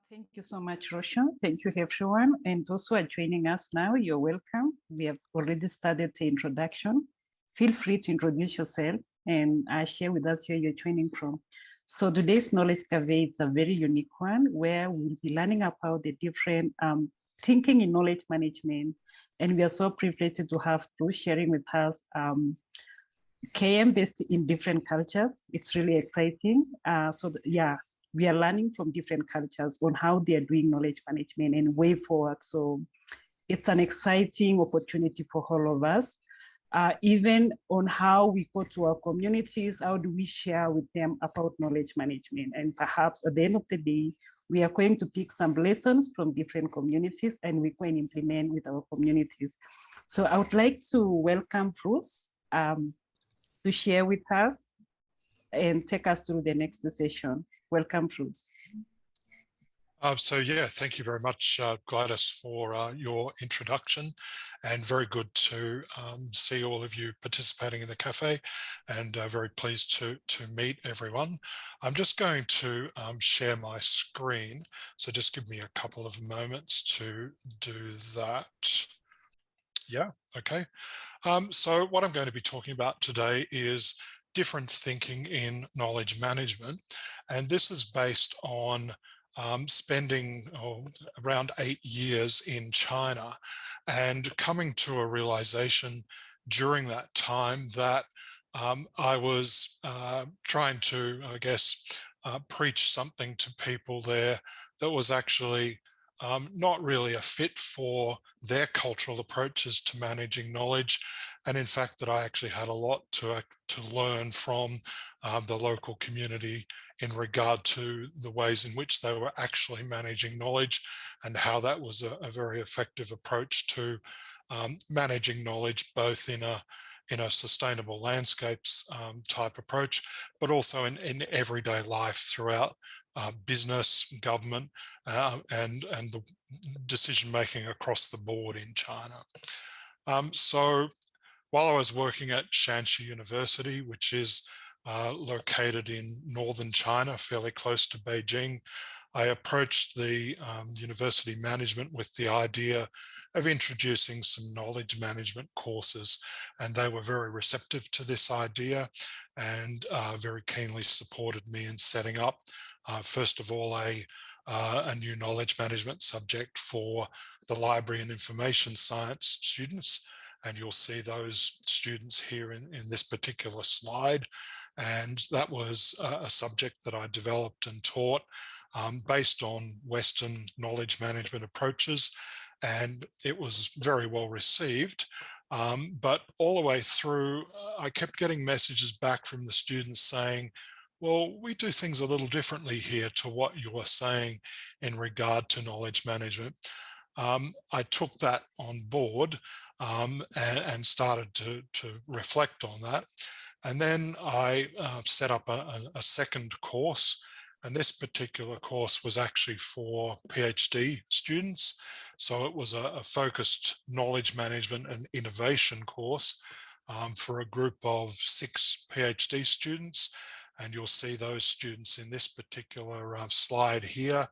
Thank you so much, Roshan. Thank you, everyone. And those who are joining us now, you're welcome. We have already started the introduction. Feel free to introduce yourself and share with us where you're joining from. So today's Knowledge Cafe is a very unique one where we'll be learning about the different thinking in knowledge management. And we are so privileged to have Bruce sharing with us KM based in different cultures. It's really exciting. We are learning from different cultures on how they are doing knowledge management and way forward. So it's an exciting opportunity for all of us, even on how we go to our communities, how do we share with them about knowledge management? And perhaps at the end of the day, we are going to pick some lessons from different communities and we can implement with our communities. So I would like to welcome Bruce to share with us and take us through the next session. Welcome, Bruce. Thank you very much, Gladys, for your introduction, and very good to see all of you participating in the cafe, and very pleased to meet everyone. I'm just going to share my screen, so just give me a couple of moments to do that. Yeah, okay. So what I'm going to be talking about today is different thinking in knowledge management, and this is based on spending around 8 years in China and coming to a realization during that time that I was trying to, I guess, preach something to people there that was actually not really a fit for their cultural approaches to managing knowledge. And in fact, that I actually had a lot to learn from the local community in regard to the ways in which they were actually managing knowledge and how that was a very effective approach to managing knowledge, both in a sustainable landscapes type approach, but also in everyday life throughout business, government, and the decision making across the board in China. So while I was working at Shanxi University, which is located in northern China, fairly close to Beijing, I approached the university management with the idea of introducing some knowledge management courses, and they were very receptive to this idea and very keenly supported me in setting up, first of all, a new knowledge management subject for the library and information science students. And you'll see those students here in this particular slide. And that was a subject that I developed and taught based on Western knowledge management approaches. And it was very well received. But all the way through, I kept getting messages back from the students saying, well, we do things a little differently here to what you are saying in regard to knowledge management. I took that on board and started to reflect on that. And then I set up a second course. And this particular course was actually for PhD students. So it was a focused knowledge management and innovation course for a group of 6 PhD students. And you'll see those students in this particular slide here.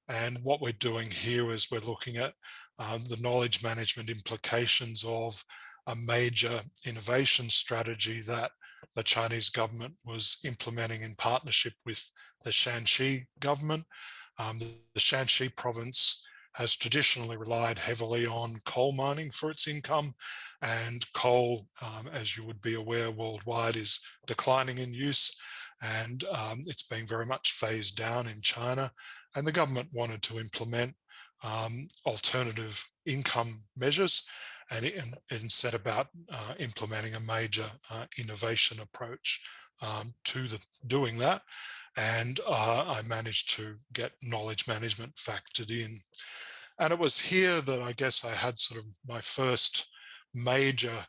And what we're doing here is we're looking at the knowledge management implications of a major innovation strategy that the Chinese government was implementing in partnership with the Shanxi government. The Shanxi province has traditionally relied heavily on coal mining for its income, and coal, as you would be aware, worldwide is declining in use, and it's being very much phased down in China. And the government wanted to implement alternative income measures and set about implementing a major innovation approach to doing that. And I managed to get knowledge management factored in. And it was here that I guess I had sort of my first major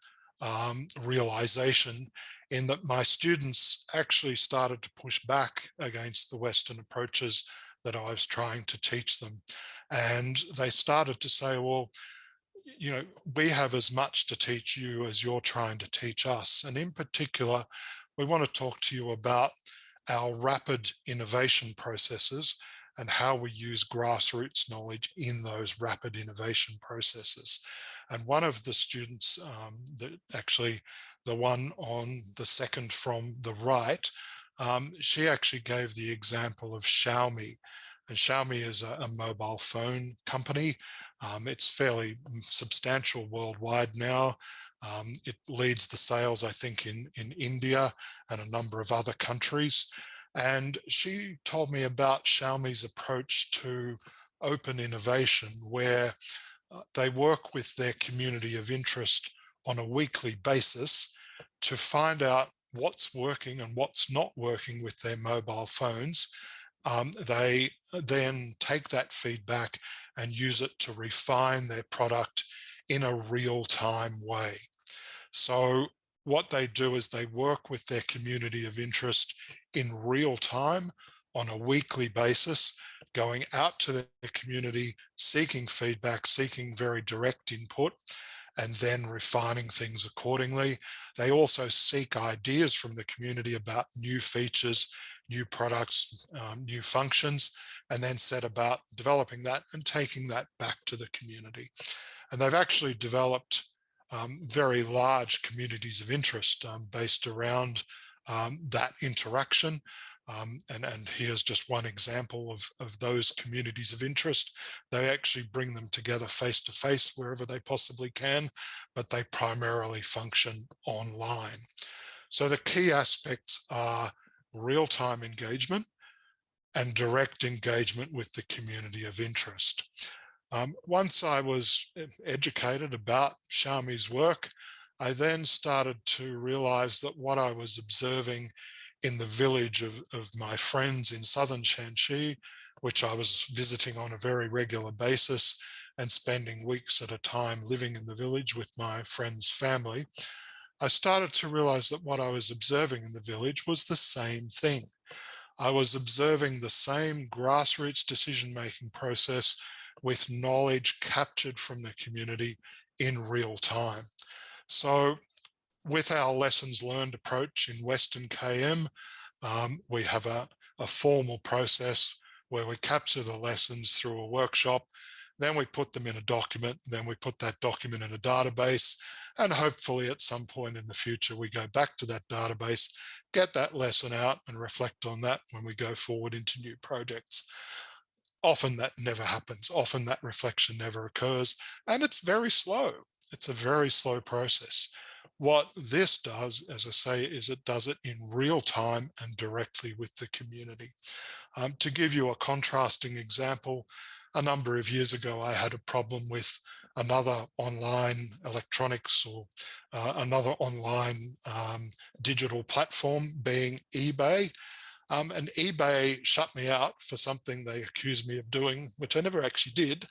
realization in that my students actually started to push back against the Western approaches that I was trying to teach them. And they started to say, well, you know, we have as much to teach you as you're trying to teach us. And in particular, we want to talk to you about our rapid innovation processes and how we use grassroots knowledge in those rapid innovation processes. And one of the students, actually the one on the second from the right, she actually gave the example of Xiaomi. And Xiaomi is a mobile phone company. It's fairly substantial worldwide now. It leads the sales, I think, in India and a number of other countries. And she told me about Xiaomi's approach to open innovation, where they work with their community of interest on a weekly basis to find out what's working and what's not working with their mobile phones. They then take that feedback and use it to refine their product in a real-time way. So what they do is they work with their community of interest in real time on a weekly basis, going out to their community, seeking feedback, seeking very direct input, and then refining things accordingly. They also seek ideas from the community about new features, new products, new functions, and then set about developing that and taking that back to the community. And they've actually developed very large communities of interest based around that interaction. And here's just one example of those communities of interest. They actually bring them together face to face wherever they possibly can, but they primarily function online. So the key aspects are real-time engagement and direct engagement with the community of interest. Once I was educated about Xiaomi's work, I then started to realize that what I was observing in the village of my friends in southern Shanxi, which I was visiting on a very regular basis and spending weeks at a time living in the village with my friend's family, I started to realize that what I was observing in the village was the same thing. I was observing the same grassroots decision-making process with knowledge captured from the community in real time. So with our lessons learned approach in Western KM, we have a formal process where we capture the lessons through a workshop, then we put them in a document, then we put that document in a database, and hopefully at some point in the future, we go back to that database, get that lesson out and reflect on that when we go forward into new projects. Often that never happens. Often that reflection never occurs, and it's very slow. It's a very slow process. What this does, as I say, is it does it in real time and directly with the community. To give you a contrasting example, a number of years ago, I had a problem with another online electronics or another online digital platform being eBay. And eBay shut me out for something they accused me of doing, which I never actually did.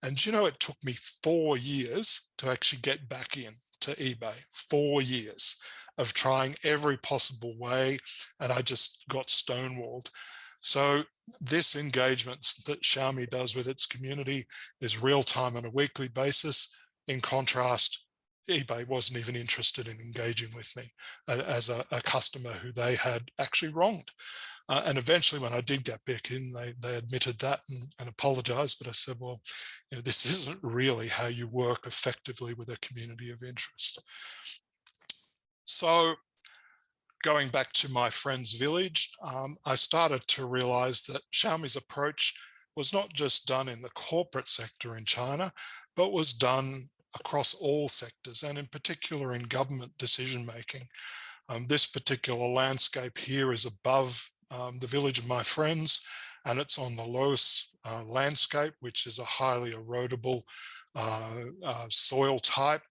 And you know, it took me 4 years to actually get back in to eBay. 4 years of trying every possible way, and I just got stonewalled. So this engagement that Xiaomi does with its community is real time on a weekly basis. In contrast, eBay wasn't even interested in engaging with me as a customer who they had actually wronged. And eventually when I did get back in, they admitted that and apologized, but I said, well, you know, this isn't really how you work effectively with a community of interest. So going back to my friend's village, I started to realize that Xiaomi's approach was not just done in the corporate sector in China, but was done across all sectors, and in particular in government decision-making. This particular landscape here is above the village of my friends, and it's on the Laos landscape, which is a highly erodible soil type,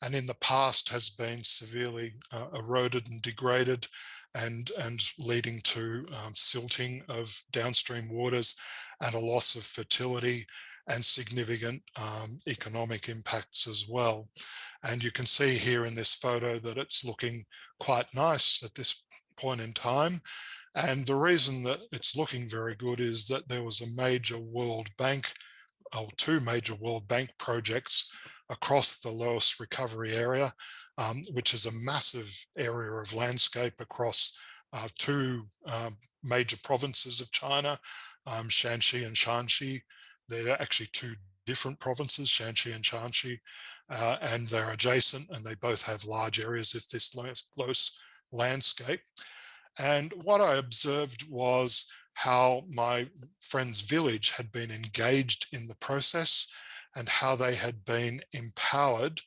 and in the past has been severely eroded and degraded, and leading to silting of downstream waters and a loss of fertility and significant economic impacts as well. And you can see here in this photo that it's looking quite nice at this point in time. And the reason that it's looking very good is that there was a major World Bank, or 2 major World Bank projects across the Laos recovery area, which is a massive area of landscape across two major provinces of China, Shanxi and Shanxi. They're actually two different provinces, Shanxi and Shanxi, and they're adjacent, and they both have large areas of this close landscape. And what I observed was how my friend's village had been engaged in the process and how they had been empowered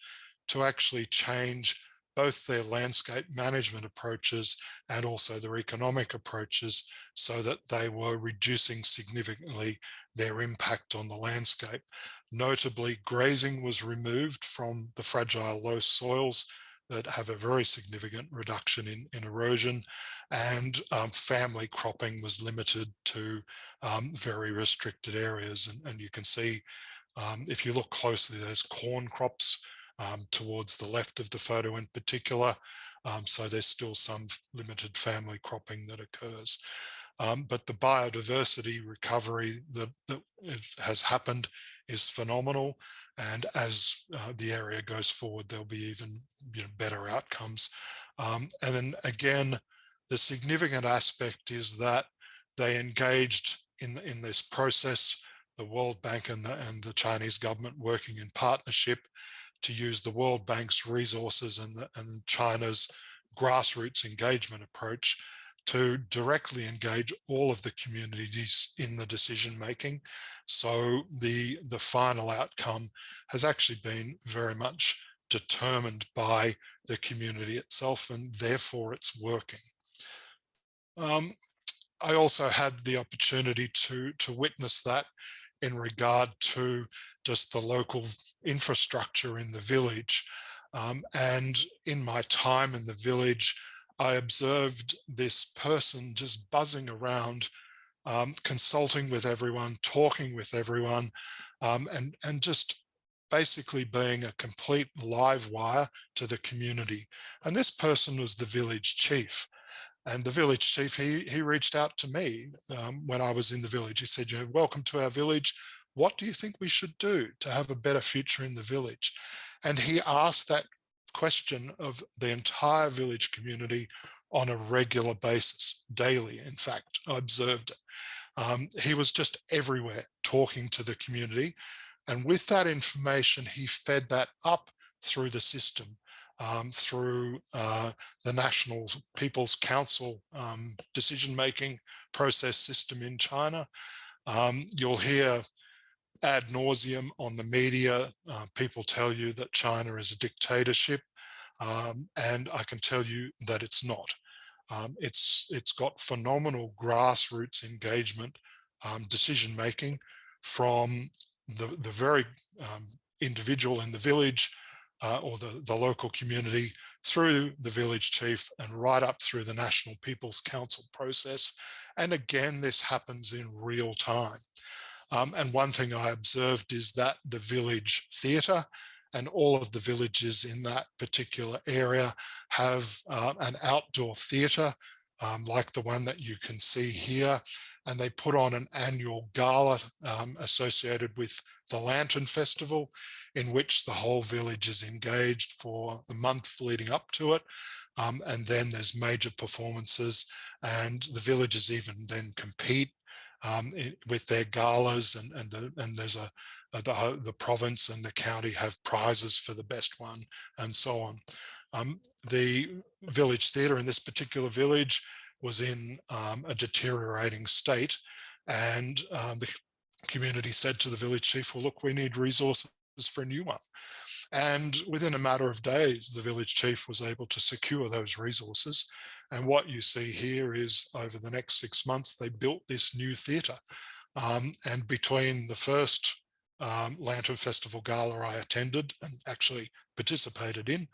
to actually change both their landscape management approaches and also their economic approaches so that they were reducing significantly their impact on the landscape. Notably, grazing was removed from the fragile low soils that have a very significant reduction in erosion, and family cropping was limited to very restricted areas. And you can see, if you look closely, there's corn crops towards the left of the photo in particular. So there's still some limited family cropping that occurs. But the biodiversity recovery that has happened is phenomenal. And as the area goes forward, there'll be even better outcomes. And then again, the significant aspect is that they engaged in this process, the World Bank and the Chinese government working in partnership to use the World Bank's resources and China's grassroots engagement approach to directly engage all of the communities in the decision making. So the final outcome has actually been very much determined by the community itself, and therefore it's working. I also had the opportunity to witness that in regard to just the local infrastructure in the village. And in my time in the village, I observed this person just buzzing around, consulting with everyone, talking with everyone, and just basically being a complete live wire to the community. And this person was the village chief. And the village chief, he reached out to me when I was in the village. He said, welcome to our village. What do you think we should do to have a better future in the village? And he asked that question of the entire village community on a regular basis, daily. In fact, I observed it. He was just everywhere talking to the community. And with that information, he fed that up through the system. Through the National People's Council decision-making process system in China. You'll hear ad nauseum on the media, people tell you that China is a dictatorship, and I can tell you that it's not. It's got phenomenal grassroots engagement, decision-making from the very individual in the village, or the local community, through the village chief and right up through the National People's Council process. And again, this happens in real time. And one thing I observed is that the village theatre and all of the villages in that particular area have an outdoor theatre, like the one that you can see here, and they put on an annual gala associated with the Lantern Festival, in which the whole village is engaged for the month leading up to it. And then there's major performances, and the villagers even then compete with their galas, and there's the province and the county have prizes for the best one, and so on. The village theatre in this particular village was in a deteriorating state, and the community said to the village chief, well, look, we need resources for a new one. And within a matter of days, the village chief was able to secure those resources. And what you see here is over the next 6 months, they built this new theatre. And between the first Lantern Festival Gala I attended and actually participated in,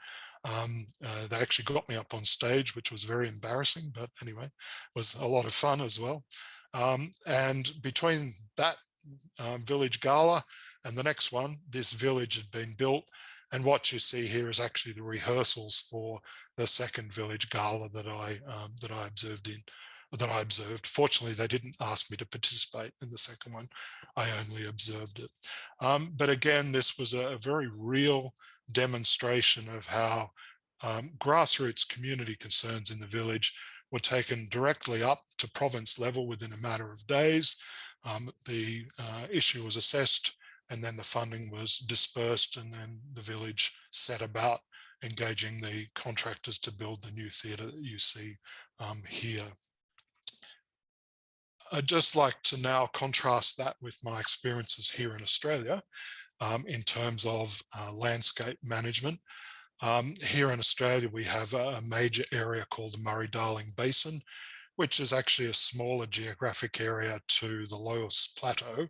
they actually got me up on stage, which was very embarrassing, but anyway, was a lot of fun as well. And between that village gala and the next one, this village had been built. And what you see here is actually the rehearsals for the second village gala that I observed. Fortunately, they didn't ask me to participate in the second one. I only observed it. But again, this was a very real demonstration of how grassroots community concerns in the village were taken directly up to province level within a matter of days. The issue was assessed, and then the funding was dispersed, and then the village set about engaging the contractors to build the new theatre that you see here. I'd just like to now contrast that with my experiences here in Australia in terms of landscape management. Here in Australia, we have a major area called the Murray-Darling Basin, which is actually a smaller geographic area to the Loess Plateau,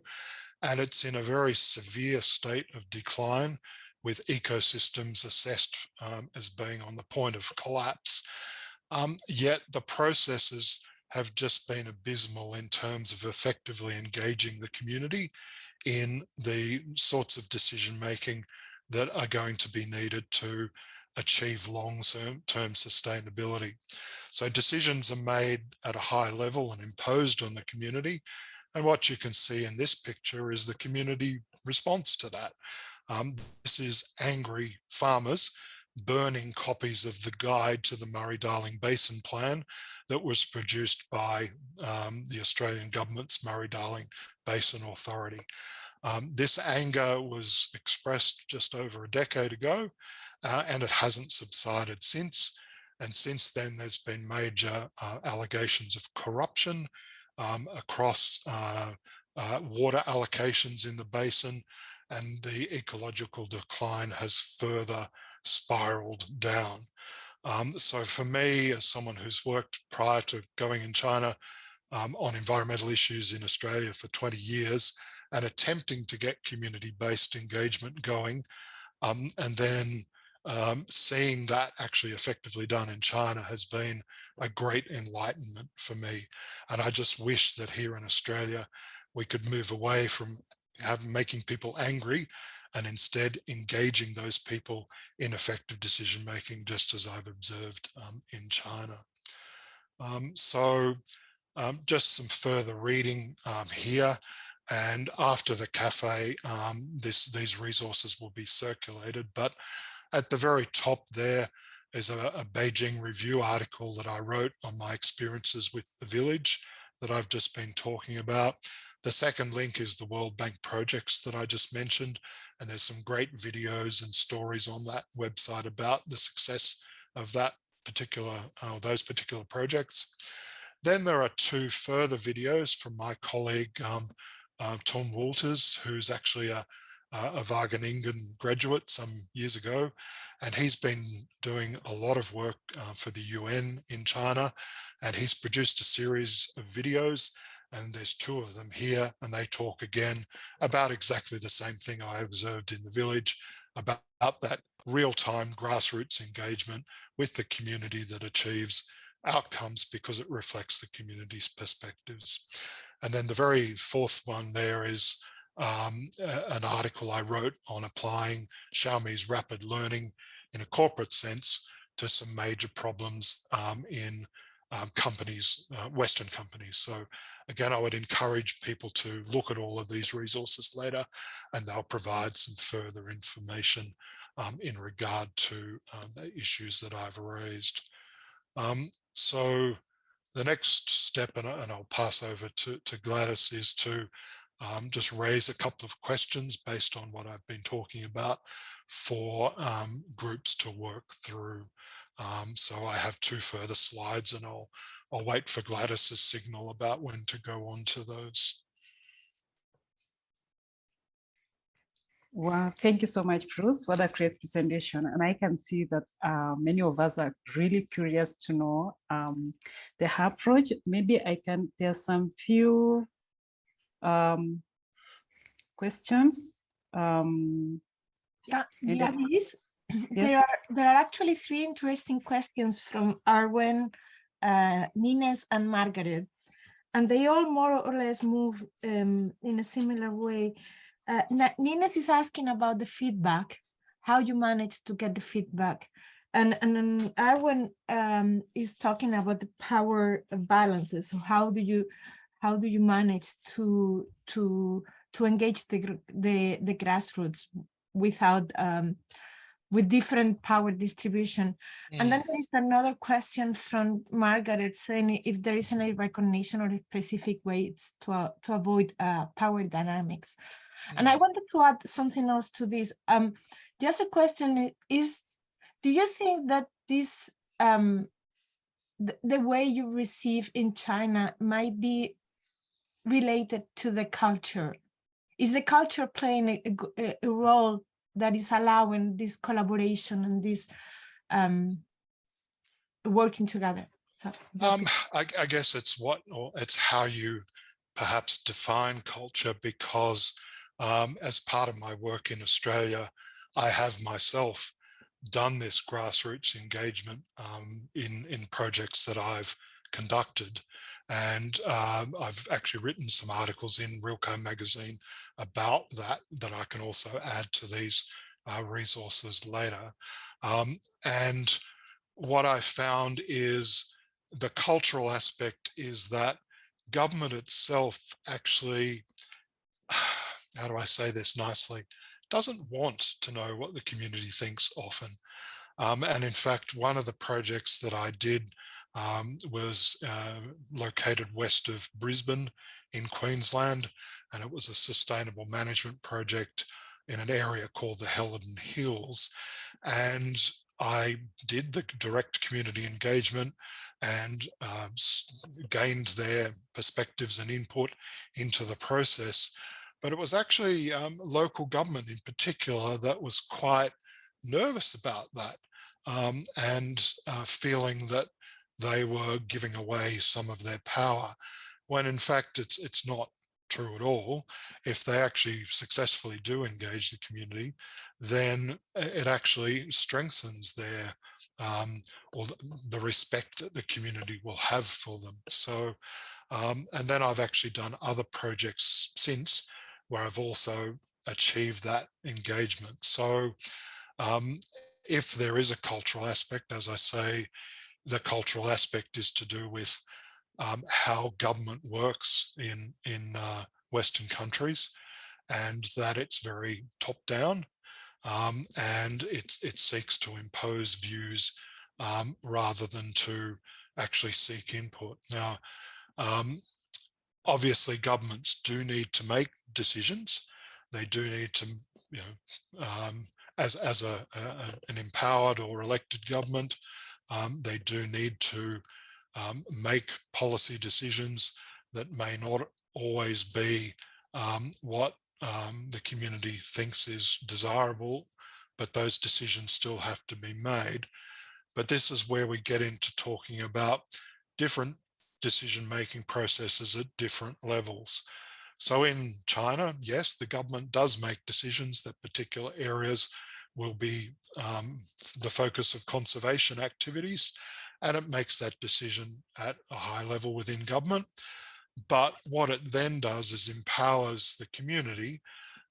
and it's in a very severe state of decline, with ecosystems assessed as being on the point of collapse. Yet the processes have just been abysmal in terms of effectively engaging the community in the sorts of decision making that are going to be needed to achieve long-term sustainability. So decisions are made at a high level and imposed on the community. And what you can see in this picture is the community response to that. This is angry farmers burning copies of the guide to the Murray-Darling Basin Plan that was produced by the Australian government's Murray-Darling Basin Authority. This anger was expressed just over a decade ago, and it hasn't subsided since. And since then, there's been major allegations of corruption across water allocations in the basin, and the ecological decline has further spiraled down. So for me, as someone who's worked prior to going in China on environmental issues in Australia for 20 years and attempting to get community-based engagement going, and then seeing that actually effectively done in China has been a great enlightenment for me. And I just wish that here in Australia, we could move away from making people angry and instead engaging those people in effective decision-making, just as I've observed in China. Just some further reading here. And after the cafe, these resources will be circulated. But at the very top there is a Beijing Review article that I wrote on my experiences with the village that I've just been talking about. The second link is the World Bank projects that I just mentioned, and there's some great videos and stories on that website about the success of that particular, those particular projects. Then there are two further videos from my colleague, Tom Walters, who's actually a Wageningen graduate some years ago, and he's been doing a lot of work for the UN in China, and he's produced a series of videos, and there's two of them here, and they talk again about exactly the same thing I observed in the village, about that real-time grassroots engagement with the community that achieves outcomes because it reflects the community's perspectives. And then the very fourth one there is an article I wrote on applying Xiaomi's rapid learning in a corporate sense to some major problems in companies, Western companies. So again, I would encourage people to look at all of these resources later, and they'll provide some further information in regard to the issues that I've raised. So the next step, and I'll pass over to Gladys, is to just raise a couple of questions based on what I've been talking about for groups to work through. So I have two further slides, and I'll wait for Gladys's signal about when to go on to those. Well, thank you so much, Bruce, for that great presentation. And I can see that many of us are really curious to know the approach. Maybe there's some few questions. Yeah, Liz, yes. There are actually three interesting questions from Arwen, Nines, and Margaret, and they all more or less move in a similar way. Nines is asking about the feedback, how you manage to get the feedback, and then Arwen is talking about the power balances. So how do you manage to engage the grassroots without with different power distribution. And then there is another question from Margaret saying if there is any recognition or specific ways to avoid power dynamics. And I wanted to add something else to this. Just a question is, do you think that this, the way you receive in China might be related to the culture? Is the culture playing a role that is allowing this collaboration and this working together? So, I guess it's it's how you perhaps define culture, because as part of my work in Australia, I have myself done this grassroots engagement in projects that I've conducted. And I've actually written some articles in Realco magazine about that I can also add to these resources later. And what I found is the cultural aspect is that government itself actually, how do I say this nicely, doesn't want to know what the community thinks often. And in fact, one of the projects that I did was located west of Brisbane in Queensland, and it was a sustainable management project in an area called the Helidon Hills. And I did the direct community engagement and gained their perspectives and input into the process. But it was actually local government in particular that was quite nervous about that and feeling that they were giving away some of their power, when in fact it's not true at all. If they actually successfully do engage the community, then it actually strengthens their or the respect that the community will have for them. So and then I've actually done other projects since where I've also achieved that engagement. So if there is a cultural aspect, as I say, the cultural aspect is to do with how government works in Western countries, and that it's very top down, and it seeks to impose views rather than to actually seek input. Now, obviously governments do need to make decisions. They do need to, you know, as an empowered or elected government, they do need to make policy decisions that may not always be what the community thinks is desirable, but those decisions still have to be made. But this is where we get into talking about different decision-making processes at different levels. So in China, yes, the government does make decisions that particular areas will be the focus of conservation activities, and it makes that decision at a high level within government. But what it then does is empowers the community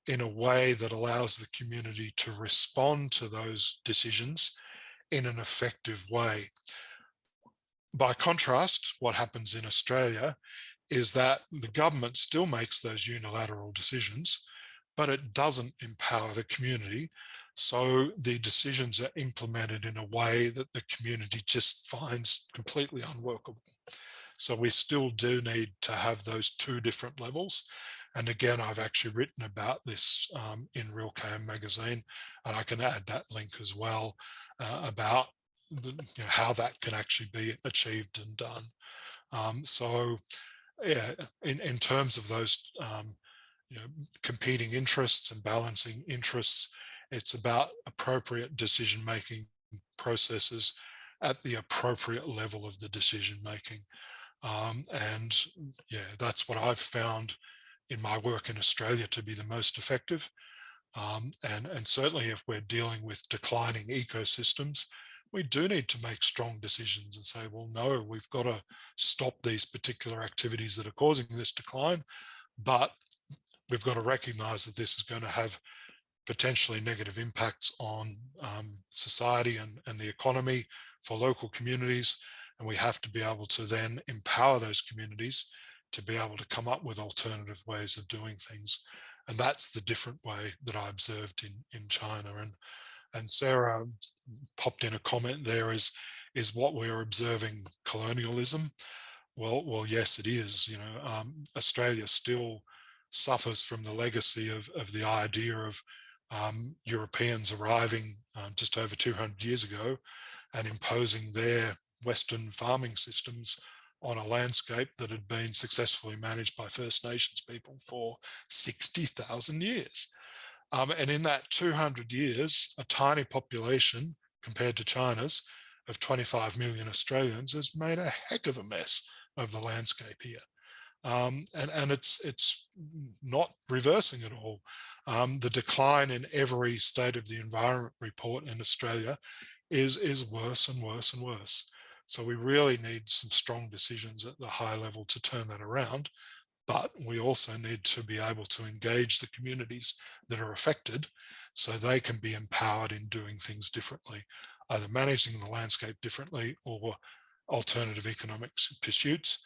in a way that allows the community to respond to those decisions in an effective way. By contrast, what happens in Australia is that the government still makes those unilateral decisions, but it doesn't empower the community. So the decisions are implemented in a way that the community just finds completely unworkable. So we still do need to have those two different levels. And again, I've actually written about this in Realco magazine, and I can add that link as well about how that can actually be achieved and done. So yeah, in terms of those competing interests and balancing interests, it's about appropriate decision-making processes at the appropriate level of the decision-making. And yeah, that's what I've found in my work in Australia to be the most effective. And certainly if we're dealing with declining ecosystems, we do need to make strong decisions and say, well, no, we've got to stop these particular activities that are causing this decline, but we've got to recognize that this is going to have potentially negative impacts on society and the economy for local communities. And we have to be able to then empower those communities to be able to come up with alternative ways of doing things. And that's the different way that I observed in China. And Sarah popped in a comment there, is what we're observing colonialism? Well, yes, it is. You know, Australia still suffers from the legacy of the idea of Europeans arriving just over 200 years ago and imposing their Western farming systems on a landscape that had been successfully managed by First Nations people for 60,000 years. And in that 200 years, a tiny population compared to China's of 25 million Australians has made a heck of a mess of the landscape here. And it's not reversing at all. The decline in every State of the Environment report in Australia is worse and worse and worse. So we really need some strong decisions at the high level to turn that around. But we also need to be able to engage the communities that are affected so they can be empowered in doing things differently, either managing the landscape differently or alternative economic pursuits,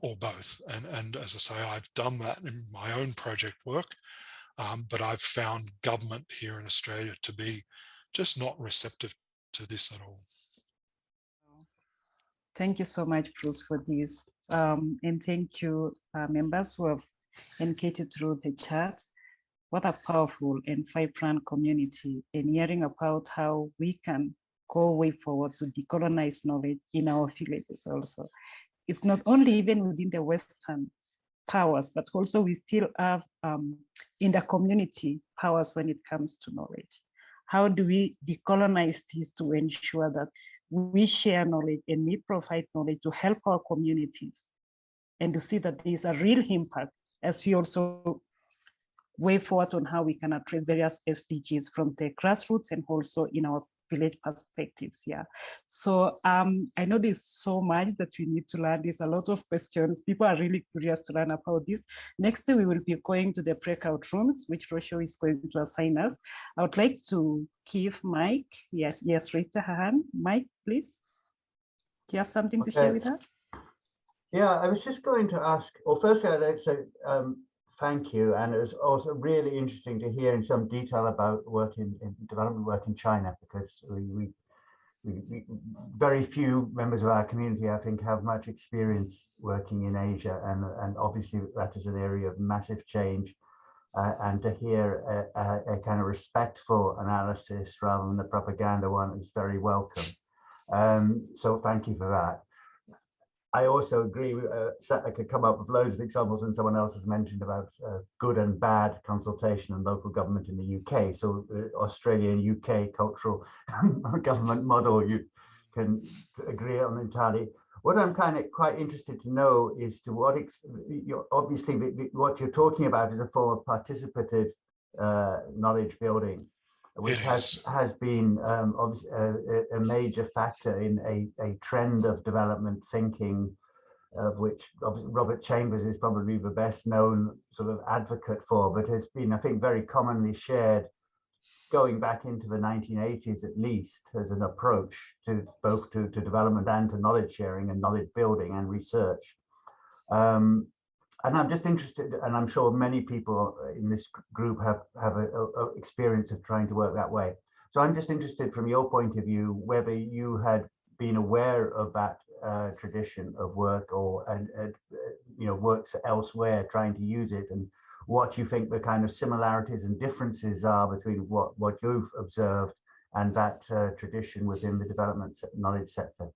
or both. And as I say, I've done that in my own project work, but I've found government here in Australia to be just not receptive to this at all. Thank you so much, Bruce, for this. And thank you, members who have engaged through the chat. What a powerful and vibrant community, and hearing about how we can go way forward to decolonize knowledge in our villages also. It's not only even within the Western powers, but also we still have in the community powers when it comes to knowledge. How do we decolonize this to ensure that we share knowledge and we provide knowledge to help our communities and to see that there's a real impact as we also way forward on how we can address various SDGs from the grassroots and also in our village perspectives. Yeah. So I know there's so much that we need to learn. There's a lot of questions. People are really curious to learn about this. Next, we will be going to the breakout rooms, which Rocio is going to assign us. I would like to give Mike. Yes, raise your hand. Mike, please. Do you have something to share with us? Yeah, I was just going to ask, well, firstly, I'd like to say thank you. And it was also really interesting to hear in some detail about work in development work in China, because we very few members of our community, I think, have much experience working in Asia. And obviously that is an area of massive change. And to hear a kind of respectful analysis rather than the propaganda one is very welcome. So thank you for that. I also agree, I could come up with loads of examples, and someone else has mentioned about good and bad consultation and local government in the UK. So Australia and UK cultural government model, you can agree on entirely. What I'm kind of quite interested to know is to what extent, obviously what you're talking about is a form of participative knowledge building, which has been a major factor in a trend of development thinking, of which Robert Chambers is probably the best known sort of advocate for, but has been, I think, very commonly shared going back into the 1980s at least as an approach to both to development and to knowledge sharing and knowledge building and research. And I'm just interested, and I'm sure many people in this group have a experience of trying to work that way. So I'm just interested from your point of view, whether you had been aware of that tradition of work, or works elsewhere trying to use it, and what you think the kind of similarities and differences are between what you've observed and that tradition within the development knowledge sector.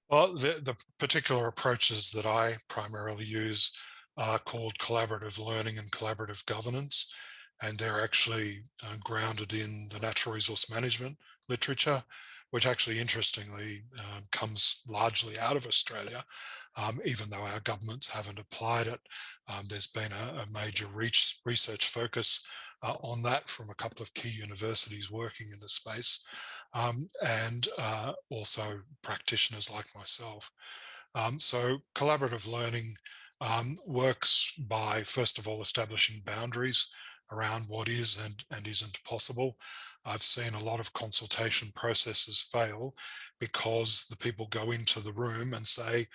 Well, the particular approaches that I primarily use are called collaborative learning and collaborative governance, and they're actually grounded in the natural resource management literature, which actually interestingly comes largely out of Australia, even though our governments haven't applied it. There's been a major research focus on that from a couple of key universities working in the space, and also practitioners like myself. So collaborative learning works by, first of all, establishing boundaries around what is and isn't possible. I've seen a lot of consultation processes fail because the people go into the room and say,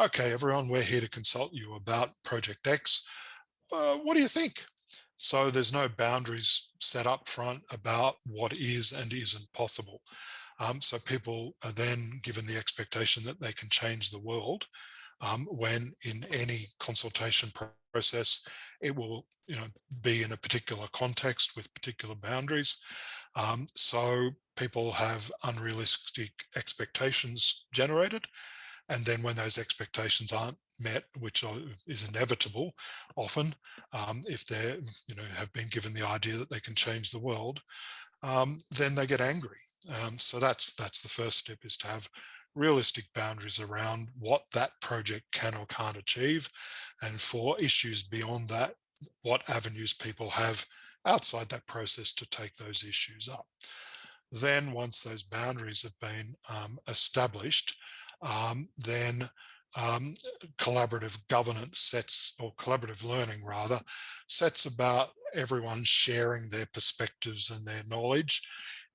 okay, everyone, we're here to consult you about Project X. What do you think? So there's no boundaries set up front about what is and isn't possible. So people are then given the expectation that they can change the world, when in any consultation process, it will be in a particular context with particular boundaries. So people have unrealistic expectations generated. And then when those expectations aren't met, which is inevitable often, if they have been given the idea that they can change the world, then they get angry. So that's the first step, is to have realistic boundaries around what that project can or can't achieve, and for issues beyond that, what avenues people have outside that process to take those issues up. Then once those boundaries have been established, then collaborative governance sets, or collaborative learning rather, sets about everyone sharing their perspectives and their knowledge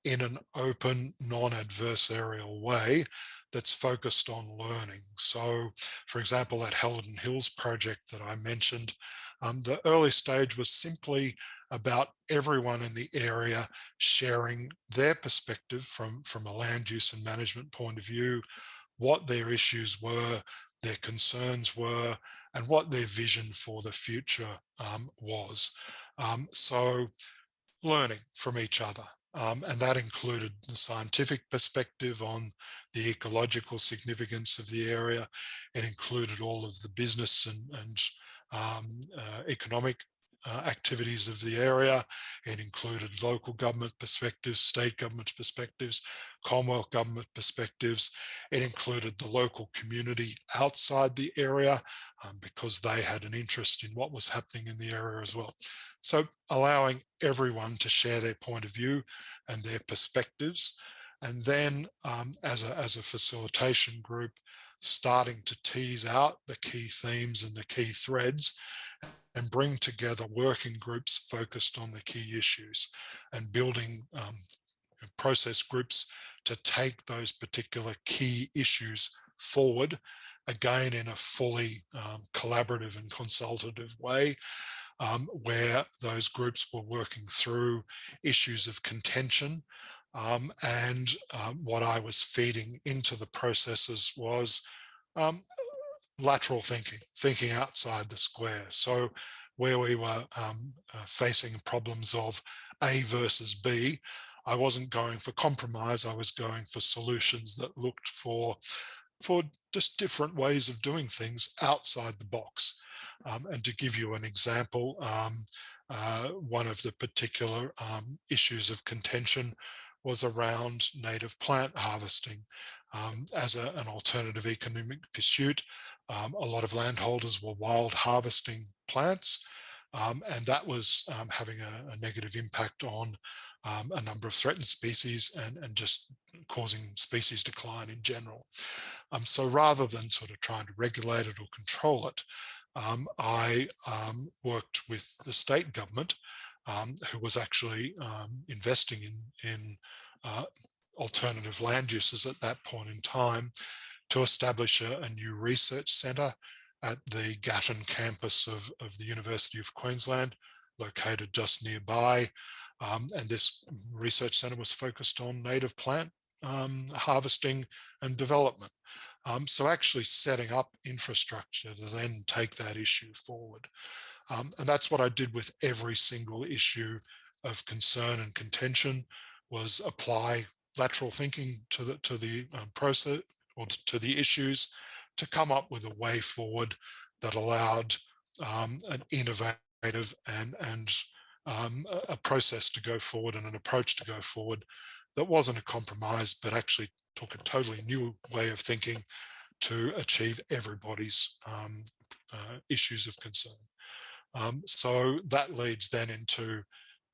in an open, non-adversarial way that's focused on learning. So, for example, that Helden Hills project that I mentioned, the early stage was simply about everyone in the area sharing their perspective from a land use and management point of view, what their issues were, their concerns were, and what their vision for the future was. So learning from each other. And that included the scientific perspective on the ecological significance of the area. It included all of the business and economic activities of the area. It included local government perspectives, state government perspectives, Commonwealth government perspectives. It included the local community outside the area, because they had an interest in what was happening in the area as well. So allowing everyone to share their point of view and their perspectives, and then as a facilitation group, starting to tease out the key themes and the key threads, and bring together working groups focused on the key issues, and building process groups to take those particular key issues forward, again in a fully collaborative and consultative way, where those groups were working through issues of contention. And what I was feeding into the processes was lateral thinking outside the square. So where we were facing problems of A versus B, I wasn't going for compromise, I was going for solutions that looked for just different ways of doing things outside the box. And to give you an example, one of the particular issues of contention was around native plant harvesting. As an alternative economic pursuit, a lot of landholders were wild harvesting plants, and that was having a negative impact on a number of threatened species and just causing species decline in general. So rather than sort of trying to regulate it or control it, I worked with the state government, who was actually investing in alternative land uses at that point in time, to establish a new research centre at the Gatton campus of the University of Queensland, located just nearby. And this research centre was focused on native plant harvesting and development. So actually setting up infrastructure to then take that issue forward. And that's what I did with every single issue of concern and contention, was apply lateral thinking to the process, or to the issues, to come up with a way forward that allowed an innovative and a process to go forward, and an approach to go forward that wasn't a compromise, but actually took a totally new way of thinking to achieve everybody's issues of concern. So that leads then into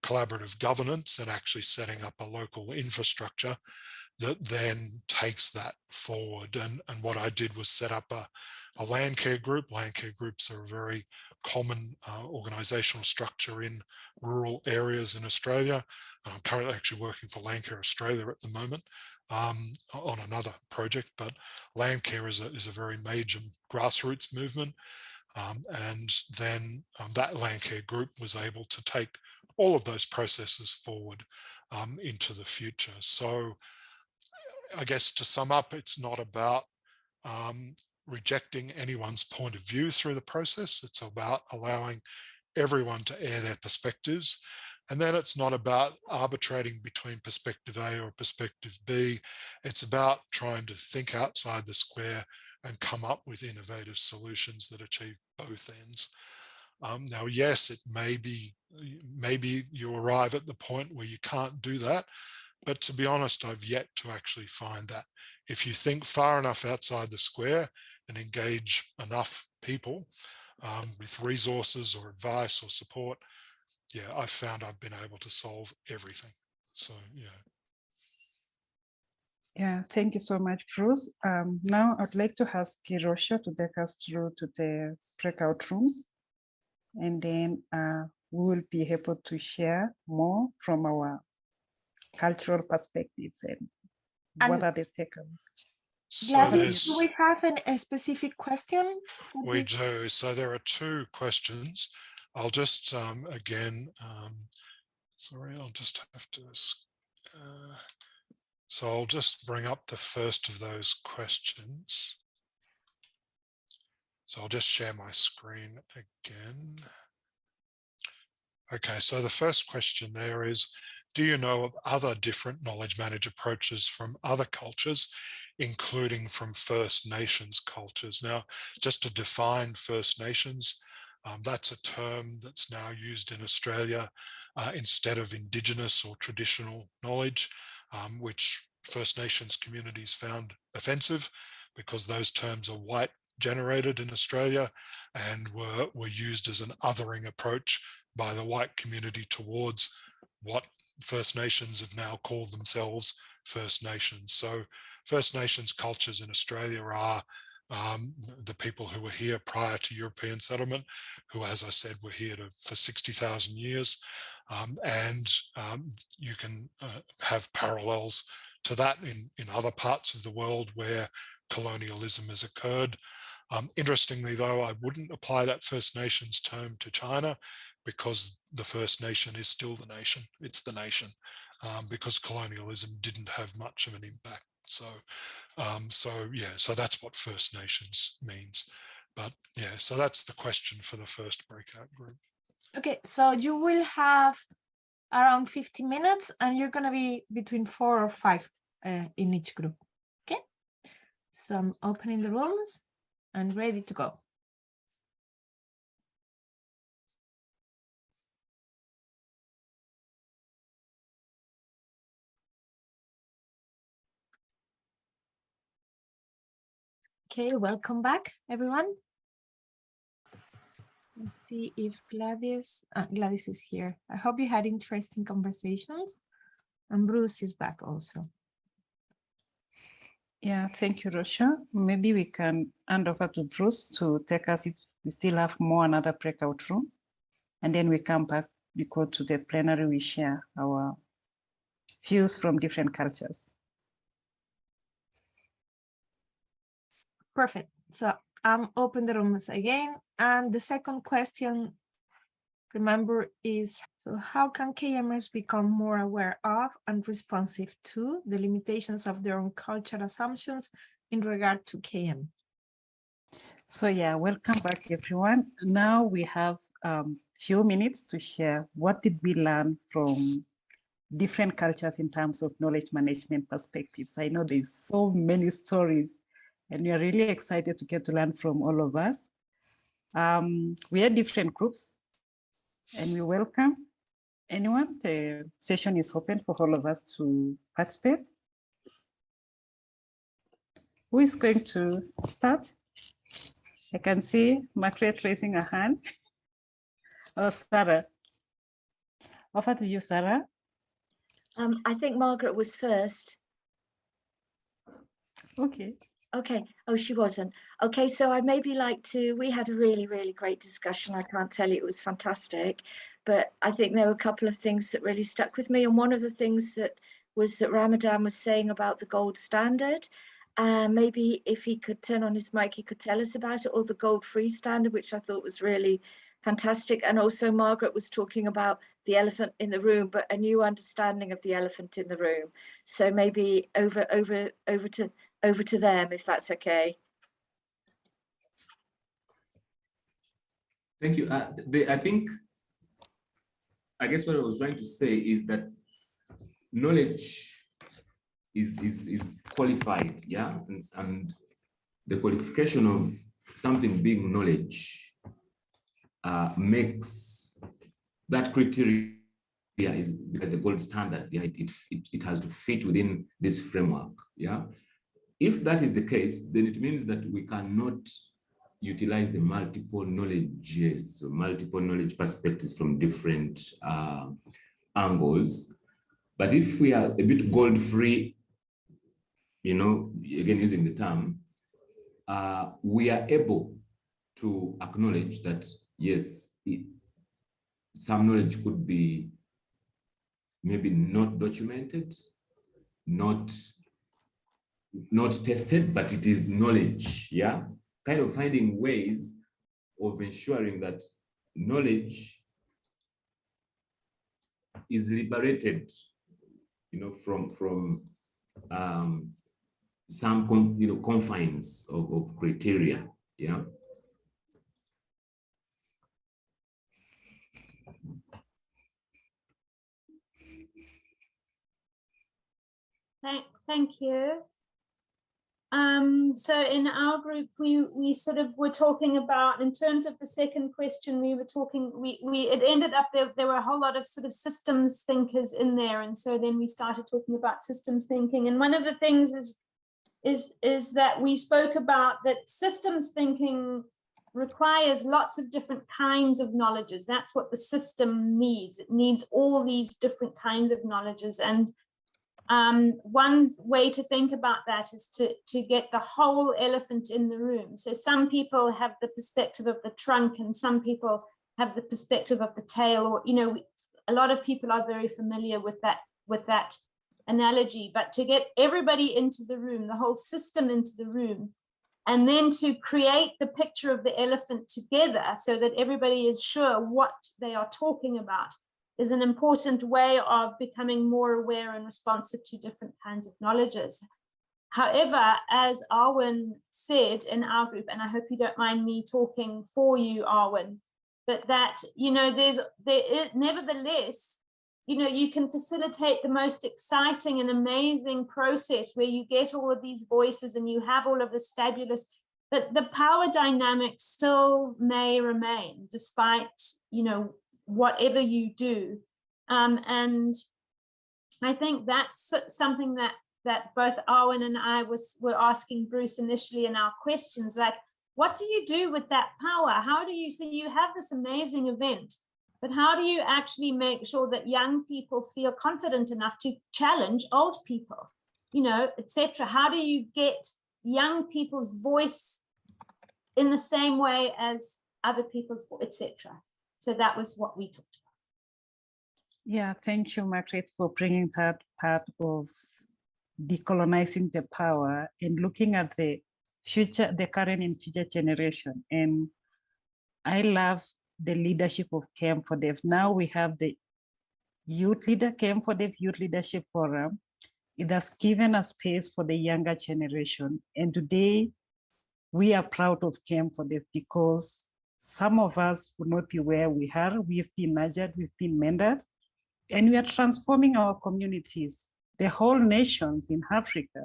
collaborative governance, and actually setting up a local infrastructure that then takes that forward. And what I did was set up a land care group. Land care groups are a very common organisational structure in rural areas in Australia. I'm currently actually working for Land Care Australia at the moment on another project, but land care is a very major grassroots movement. And then that Landcare group was able to take all of those processes forward into the future. So I guess to sum up, it's not about rejecting anyone's point of view through the process. It's about allowing everyone to air their perspectives. And then it's not about arbitrating between perspective A or perspective B. It's about trying to think outside the square and come up with innovative solutions that achieve both ends. Now, yes, it may be, maybe you arrive at the point where you can't do that. But to be honest, I've yet to actually find that. If you think far enough outside the square and engage enough people with resources or advice or support, yeah, I've found I've been able to solve everything. So, yeah. Yeah, thank you so much, Bruce. Now I'd like to ask Kirosha to take us through to the breakout rooms, and then we will be able to share more from our cultural perspectives and what are the takeaways. So do we have a specific question? We do. So there are two questions. I'll just, again, sorry, I'll just have to, so I'll just bring up the first of those questions. So I'll just share my screen again. Okay, so the first question there is, do you know of other different knowledge management approaches from other cultures, including from First Nations cultures? Now, just to define First Nations, that's a term that's now used in Australia instead of Indigenous or traditional knowledge, which First Nations communities found offensive because those terms are white generated in Australia and were used as an othering approach by the white community towards what First Nations have now called themselves First Nations. So First Nations cultures in Australia are the people who were here prior to European settlement, who, as I said, were here for 60,000 years. You can have parallels to that in other parts of the world where colonialism has occurred. Interestingly, though, I wouldn't apply that First Nations term to China because the First Nation is still the nation. It's the nation because colonialism didn't have much of an impact. So that's what First Nations means. But yeah, so that's the question for the first breakout group. Okay, so you will have around 50 minutes and you're going to be between 4 or 5 in each group. Okay, so I'm opening the rooms and ready to go. Okay, welcome back, everyone. Let's see if Gladys is here. I hope you had interesting conversations. And Bruce is back also. Yeah, thank you, Rosha. Maybe we can hand over to Bruce to take us if we still have more another breakout room. And then we come back, we go to the plenary, we share our views from different cultures. Perfect. So I'm open the rooms again. And the second question, remember, is so how can KMers become more aware of and responsive to the limitations of their own cultural assumptions in regard to KM? So yeah, welcome back, everyone. Now we have few minutes to share what did we learn from different cultures in terms of knowledge management perspectives. I know there's so many stories and we are really excited to get to learn from all of us. We are different groups and we welcome anyone. The session is open for all of us to participate. Who is going to start? I can see Margaret raising a hand. Oh, Sarah. Over to you, Sarah. I think Margaret was first. Okay. Okay. Oh, she wasn't. Okay, so I maybe like to, we had a really, really great discussion. I can't tell you, it was fantastic. But I think there were a couple of things that really stuck with me. And one of the things that was that Ramadan was saying about the gold standard. maybe if he could turn on his mic, he could tell us about it, or the gold free standard, which I thought was really fantastic. And also Margaret was talking about the elephant in the room, but a new understanding of the elephant in the room. So maybe over to them, if that's okay. Thank you. I guess what I was trying to say is that knowledge is qualified, yeah, and the qualification of something being knowledge makes that criteria is the gold standard. Yeah, it has to fit within this framework. Yeah, if that is the case, then it means that we cannot utilize the multiple knowledges, so multiple knowledge perspectives from different angles. But if we are a bit gold free, you know, again using the term, we are able to acknowledge that yes, some knowledge could be maybe not documented, not tested, but it is knowledge. Yeah, kind of finding ways of ensuring that knowledge is liberated, you know, from some confines of criteria. Yeah. Thank you. So in our group, we sort of were talking about, in terms of the second question, we were talking, it ended up there were a whole lot of sort of systems thinkers in there, and so then we started talking about systems thinking. And one of the things is that we spoke about that systems thinking requires lots of different kinds of knowledges. That's what the system needs. It needs all these different kinds of knowledges. And one way to think about that is to get the whole elephant in the room. So some people have the perspective of the trunk, and some people have the perspective of the tail, or, you know, a lot of people are very familiar with that analogy. But to get everybody into the room, the whole system into the room, and then to create the picture of the elephant together so that everybody is sure what they are talking about, is an important way of becoming more aware and responsive to different kinds of knowledges. However, as Arwen said in our group, and I hope you don't mind me talking for you, Arwen, but that, you know, nevertheless, you know, you can facilitate the most exciting and amazing process where you get all of these voices and you have all of this fabulous, but the power dynamic still may remain despite, you know, whatever you do. And I think that's something that both Arwen and I were asking Bruce initially in our questions, like, what do you do with that power? How do you, so you have this amazing event, but how do you actually make sure that young people feel confident enough to challenge old people, you know, etc.? How do you get young people's voice in the same way as other people's, etc.? So that was what we talked about. Yeah, thank you, Margaret, for bringing that part of decolonizing the power and looking at the future, the current and future generation. And I love the leadership of km4dev. Now we have the youth leader, km4dev Youth Leadership Forum. It has given a space for the younger generation. And today we are proud of km4dev because some of us will not be where we are. We've been nurtured, we've been mentored, and we are transforming our communities, the whole nations in Africa,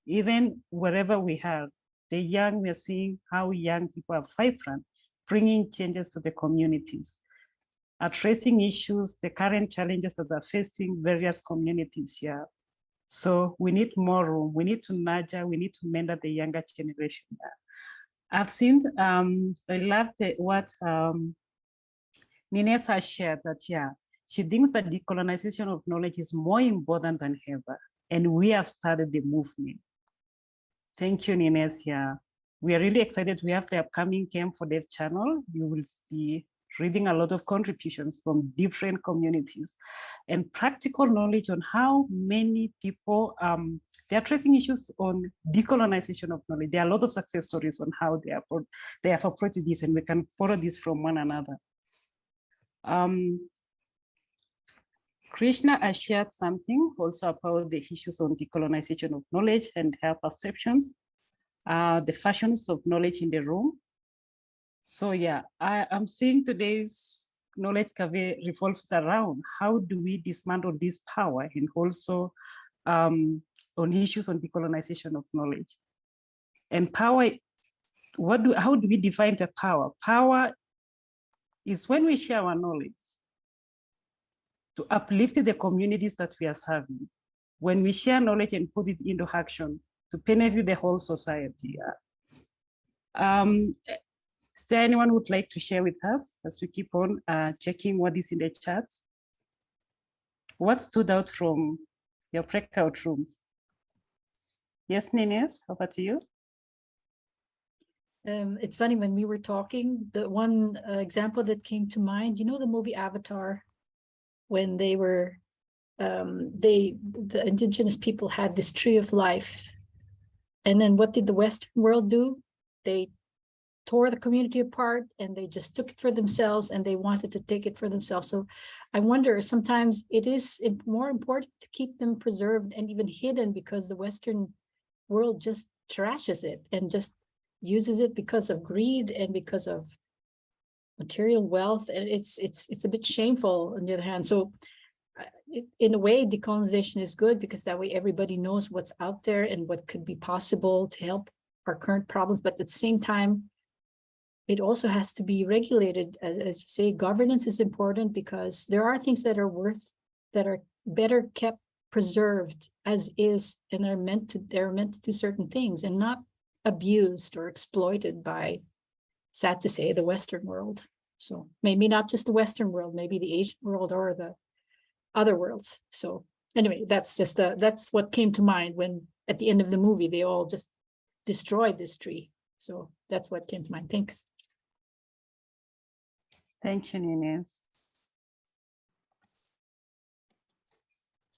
even wherever we are. The young, we are seeing how young people are vibrant, bringing changes to the communities, addressing issues, the current challenges that are facing various communities here. So we need more room. We need to nurture, we need to mentor the younger generation. I've seen, I loved what Nines has shared, that, yeah, she thinks that decolonization of knowledge is more important than ever. And we have started the movement. Thank you, Nines. Yeah, we are really excited. We have the upcoming km4dev channel. You will be reading a lot of contributions from different communities and practical knowledge on how many people they are tracing issues on decolonization of knowledge. There are a lot of success stories on how they have approached this, and we can follow this from one another. Krishna has shared something also about the issues on decolonization of knowledge and her perceptions, the fashions of knowledge in the room. So yeah, I'm seeing today's knowledge cafe revolves around how do we dismantle this power, and also on issues on decolonization of knowledge. And power, how do we define the power? Power is when we share our knowledge to uplift the communities that we are serving. When we share knowledge and put it into action to benefit the whole society. Is there anyone who would like to share with us as we keep on checking what is in the chats? What stood out from your breakout rooms? Yes, Nines, over to you. It's funny, when we were talking, the one example that came to mind, you know, the movie Avatar, when they were, the indigenous people had this tree of life. And then what did the Western world do? They tore the community apart, and they just took it for themselves, and they wanted to take it for themselves. So I wonder, sometimes it is more important to keep them preserved and even hidden, because the Western world just trashes it and just uses it because of greed and because of material wealth. And it's a bit shameful on the other hand. So in a way, decolonization is good, because that way everybody knows what's out there and what could be possible to help our current problems. But at the same time, it also has to be regulated. As you say, governance is important, because there are things that are better kept preserved as is, and they're meant to do certain things and not abused or exploited by, sad to say, the Western world. So maybe not just the Western world, maybe the Asian world or the other worlds. So anyway, that's what came to mind when at the end of the movie they all just destroyed this tree. So that's what came to mind. Thanks. Thank you, Nines.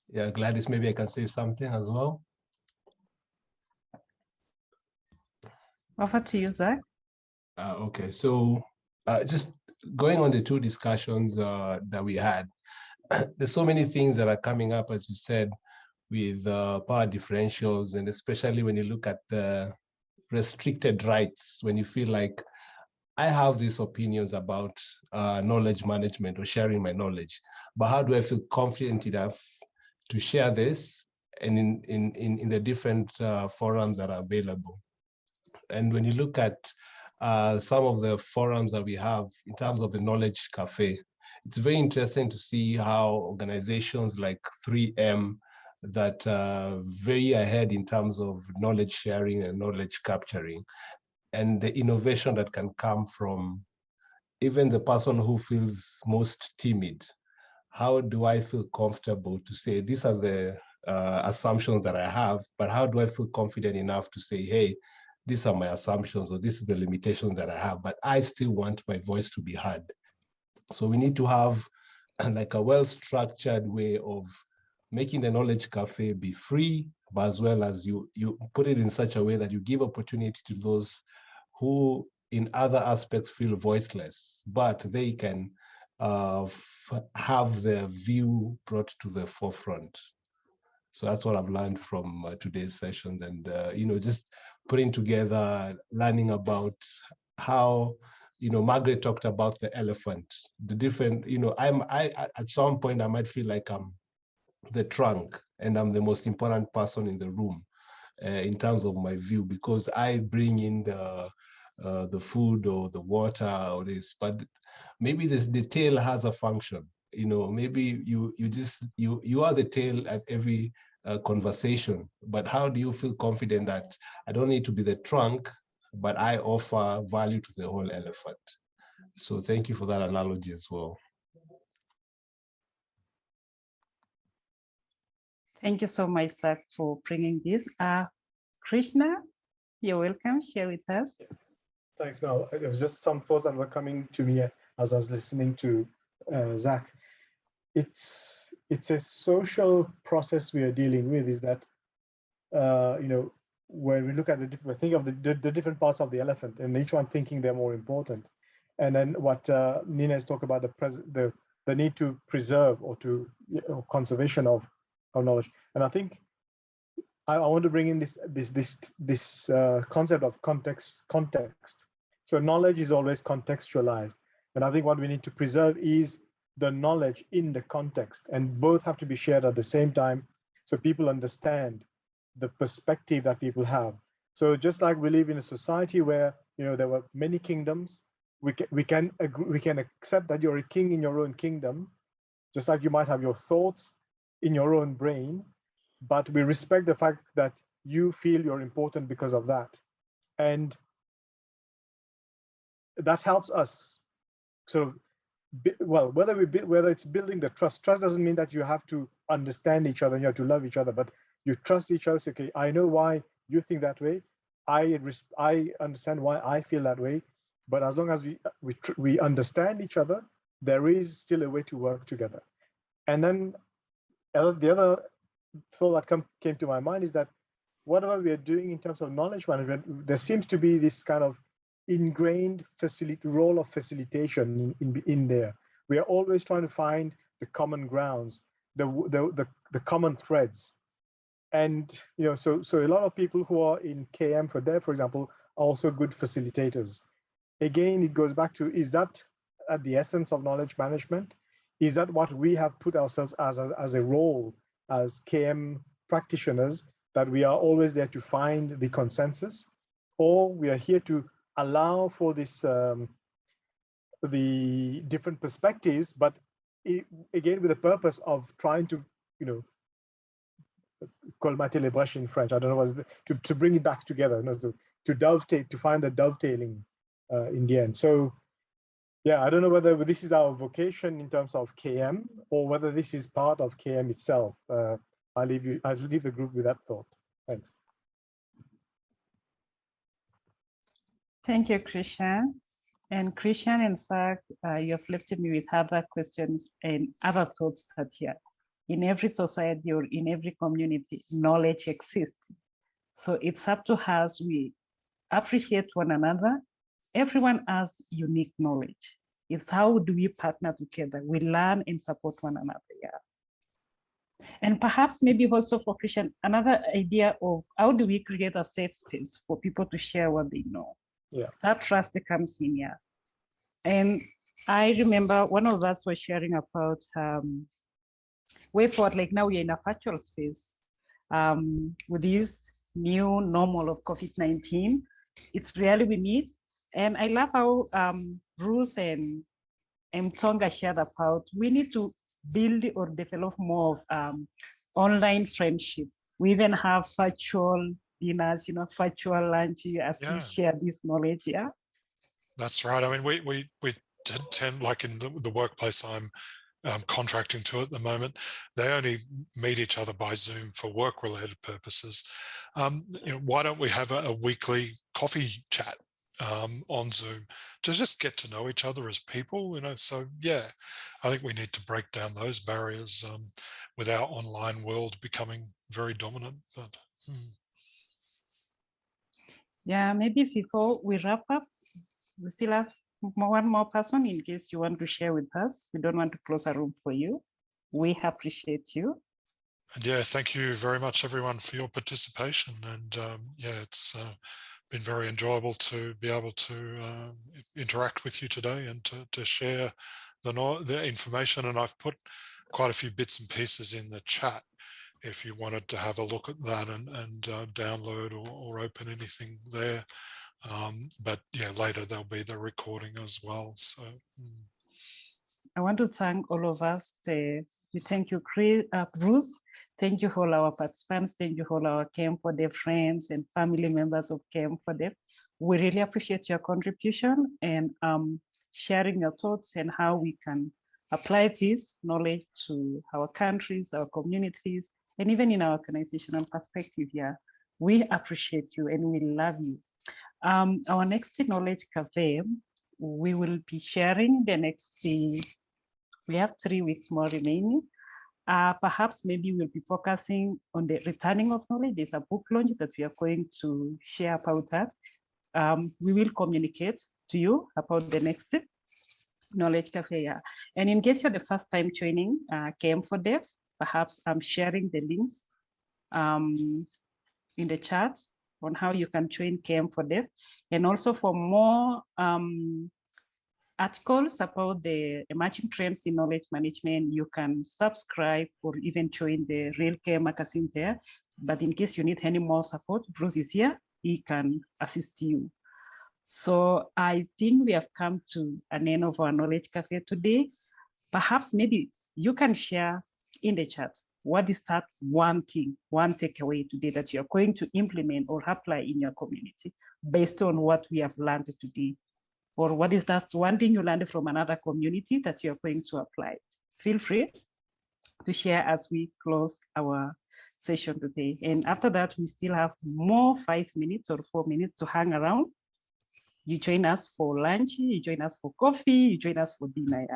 Yeah, Gladys, maybe I can say something as well. Over to you, Zach. Okay, so just going on the two discussions that we had, there's so many things that are coming up, as you said, with power differentials, and especially when you look at the restricted rights, when you feel like I have these opinions about knowledge management or sharing my knowledge, but how do I feel confident enough to share this and in the different forums that are available? And when you look at some of the forums that we have in terms of the knowledge cafe, it's very interesting to see how organizations like 3M that are very ahead in terms of knowledge sharing and knowledge capturing, and the innovation that can come from even the person who feels most timid. How do I feel comfortable to say, these are the assumptions that I have, but how do I feel confident enough to say, hey, these are my assumptions, or this is the limitations that I have, but I still want my voice to be heard. So we need to have like a well-structured way of making the knowledge cafe be free, but as well as you put it in such a way that you give opportunity to those who in other aspects feel voiceless, but they can have their view brought to the forefront. So that's what I've learned from today's sessions, and just putting together, learning about how, Margaret talked about the elephant, the different, I at some point I might feel like I'm the trunk and I'm the most important person in the room in terms of my view, because I bring in the food or the water or this, but maybe the tail has a function. Maybe you are the tail at every conversation, but how do you feel confident that I don't need to be the trunk, but I offer value to the whole elephant? So thank you for that analogy as well. Thank you so much, Zach, for bringing this. Krishna, you're welcome. Share with us. Thanks. No, there was just some thoughts that were coming to me as I was listening to Zach. It's a social process we are dealing with, is that you know, when we look at we think of the different parts of the elephant, and each one thinking they're more important. And then what Nina has talked about, the need to preserve or to conservation of knowledge. And I think I want to bring in this concept of context. So knowledge is always contextualized, and I think what we need to preserve is the knowledge in the context, and both have to be shared at the same time, so people understand the perspective that people have. So just like we live in a society where, you know, there were many kingdoms, we can accept that you're a king in your own kingdom, just like you might have your thoughts in your own brain, but we respect the fact that you feel you're important because of that. And that helps us sort of, well, whether it's building the trust. Trust doesn't mean that you have to understand each other and you have to love each other, but you trust each other. Say, okay, I know why you think that way. I understand why I feel that way. But as long as we understand each other, there is still a way to work together. And then the other thought that came to my mind is that whatever we are doing in terms of knowledge management, there seems to be this kind of ingrained role of facilitation in there. We are always trying to find the common grounds, the common threads. And, you know, so a lot of people who are in km4dev, for example, are also good facilitators. Again, it goes back to, is that at the essence of knowledge management? Is that what we have put ourselves as a role as KM practitioners, that we are always there to find the consensus, or we are here to allow for this the different perspectives, but again with the purpose of trying to, you know, colmater les brèches in French, I don't know what to bring it back together, you know, to dovetail, to find the dovetailing in the end. So yeah, I don't know whether this is our vocation in terms of KM or whether this is part of KM itself. I'll leave the group with that thought. Thanks. Thank you, Christian. And Christian and Zach, you have left me with other questions and other thoughts that here. In every society or in every community, knowledge exists. So it's up to us, we appreciate one another. Everyone has unique knowledge. It's how do we partner together? We learn and support one another, yeah. And perhaps maybe also for Christian, another idea of how do we create a safe space for people to share what they know? Yeah. That trust comes in, yeah. And I remember one of us was sharing about way forward, like now we're in a virtual space with this new normal of COVID-19. It's really we need. And I love how Bruce and Tonga shared about we need to build or develop more of online friendship. We even have virtual dinners, you know, virtual lunch as we share this knowledge, yeah. That's right. I mean, we tend, like in the workplace I'm contracting to at the moment, they only meet each other by Zoom for work-related purposes. You know, why don't we have a weekly coffee chat on Zoom to just get to know each other as people, you know? So yeah, I think we need to break down those barriers with our online world becoming very dominant. But yeah, maybe before we wrap up, we still have one more person in case you want to share with us. We don't want to close a room for you. We appreciate you. And yeah, thank you very much, everyone, for your participation. And yeah, it's been very enjoyable to be able to interact with you today and to share the information. And I've put quite a few bits and pieces in the chat if you wanted to have a look at that and download or open anything there. But yeah, later there'll be the recording as well. So I want to thank all of us. We thank you, Bruce. Thank you all our participants. Thank you all our km4dev friends and family members of km4dev. We really appreciate your contribution and sharing your thoughts and how we can apply this knowledge to our countries, our communities, and even in our organizational perspective. Yeah, we appreciate you and we love you. Our next knowledge cafe, we will be sharing the next, we have 3 weeks more remaining. Perhaps maybe we'll be focusing on the returning of knowledge. There's a book launch that we are going to share about that. We will communicate to you about the next step, Knowledge Cafe. Yeah. And in case you're the first time joining km4dev, perhaps I'm sharing the links in the chat on how you can join km4dev. And also for more articles about the emerging trends in knowledge management, you can subscribe or even join the Real Care magazine there. But in case you need any more support, Bruce is here, he can assist you. So I think we have come to an end of our Knowledge Cafe today. Perhaps maybe you can share in the chat, what is that one thing, one takeaway today that you're going to implement or apply in your community based on what we have learned today? Or what is that one thing you learned from another community that you're going to apply? Feel free to share as we close our session today. And after that, we still have more 5 minutes or 4 minutes to hang around. You join us for lunch, you join us for coffee, you join us for dinner.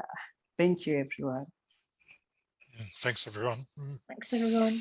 Thank you, everyone. Thanks, everyone. Thanks, everyone.